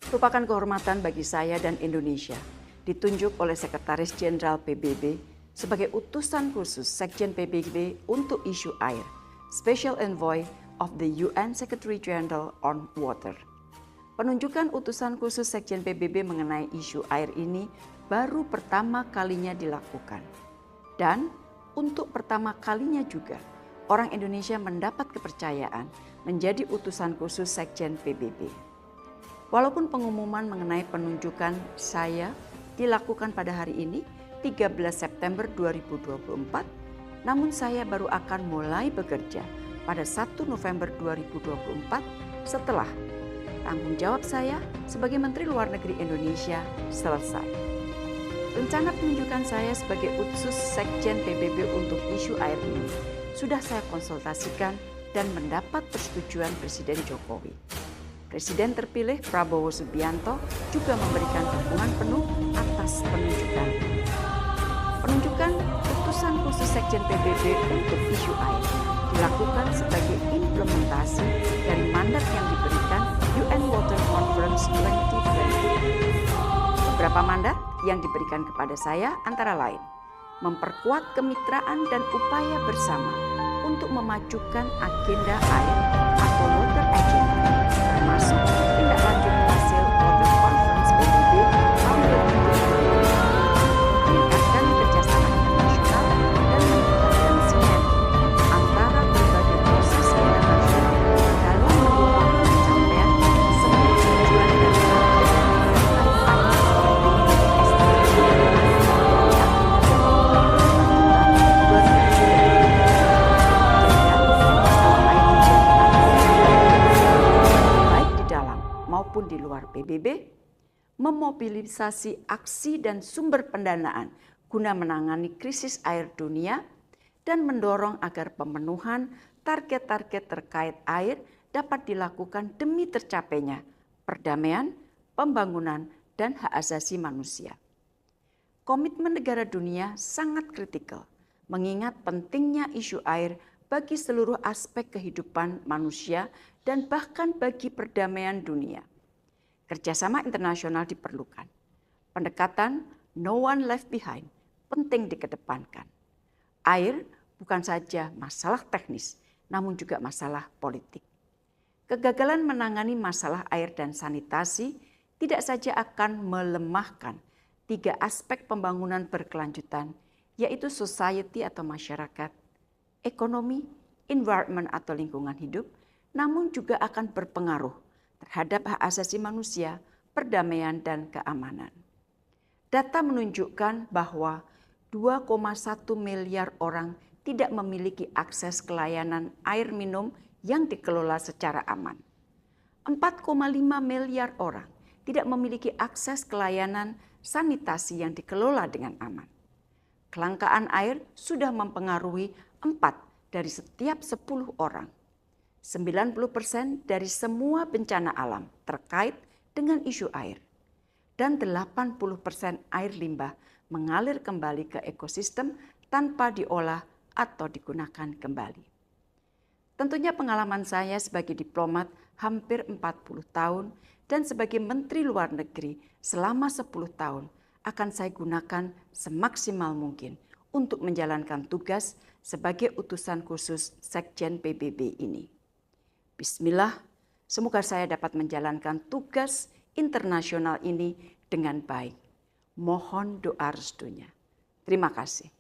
Merupakan kehormatan bagi saya dan Indonesia ditunjuk oleh Sekretaris Jenderal PBB sebagai utusan khusus Sekjen PBB untuk isu air, Special Envoy of the UN Secretary General on Water. Penunjukan utusan khusus Sekjen PBB mengenai isu air ini baru pertama kalinya dilakukan. Dan untuk pertama kalinya juga, orang Indonesia mendapat kepercayaan menjadi utusan khusus Sekjen PBB. Walaupun pengumuman mengenai penunjukan saya dilakukan pada hari ini, 13 September 2024, namun saya baru akan mulai bekerja pada 1 November 2024 setelah tanggung jawab saya sebagai Menteri Luar Negeri Indonesia selesai. Rencana penunjukan saya sebagai utusan Sekjen PBB untuk isu air ini sudah saya konsultasikan dan mendapat persetujuan Presiden Jokowi. Presiden terpilih Prabowo Subianto juga memberikan dukungan penuh atas penunjukan ini. Penunjukan utusan khusus Sekjen PBB untuk isu air dilakukan sebagai implementasi dari mandat yang diberikan UN Water Conference 2020. Beberapa mandat yang diberikan kepada saya antara lain memperkuat kemitraan dan upaya bersama untuk memajukan agenda air atau water agenda, termasuk tindak lanjut hasil Water Conference PBB tahun 2020, meningkatkan kerjasama internasional dan meningkatkan sinergi antara berbagai proses internasional dalam mendukung pencapaian semua tujuan dan maupun di luar PBB, memobilisasi aksi dan sumber pendanaan guna menangani krisis air dunia dan mendorong agar pemenuhan target-target terkait air dapat dilakukan demi tercapainya perdamaian, pembangunan, dan hak asasi manusia. Komitmen negara dunia sangat kritikal, mengingat pentingnya isu air bagi seluruh aspek kehidupan manusia dan bahkan bagi perdamaian dunia. Kerjasama internasional diperlukan. Pendekatan no one left behind penting dikedepankan. Air bukan saja masalah teknis, namun juga masalah politik. Kegagalan menangani masalah air dan sanitasi tidak saja akan melemahkan 3 aspek pembangunan berkelanjutan, yaitu society atau masyarakat, ekonomi, environment atau lingkungan hidup, namun juga akan berpengaruh terhadap hak asasi manusia, perdamaian, dan keamanan. Data menunjukkan bahwa 2,1 miliar orang tidak memiliki akses ke layanan air minum yang dikelola secara aman. 4,5 miliar orang tidak memiliki akses ke layanan sanitasi yang dikelola dengan aman. Kelangkaan air sudah mempengaruhi 4 dari setiap 10 orang. 90% dari semua bencana alam terkait dengan isu air. Dan 80% air limbah mengalir kembali ke ekosistem tanpa diolah atau digunakan kembali. Tentunya pengalaman saya sebagai diplomat hampir 40 tahun dan sebagai Menteri Luar Negeri selama 10 tahun akan saya gunakan semaksimal mungkin untuk menjalankan tugas sebagai utusan khusus Sekjen PBB ini. Bismillah, semoga saya dapat menjalankan tugas internasional ini dengan baik. Mohon doa restunya. Terima kasih.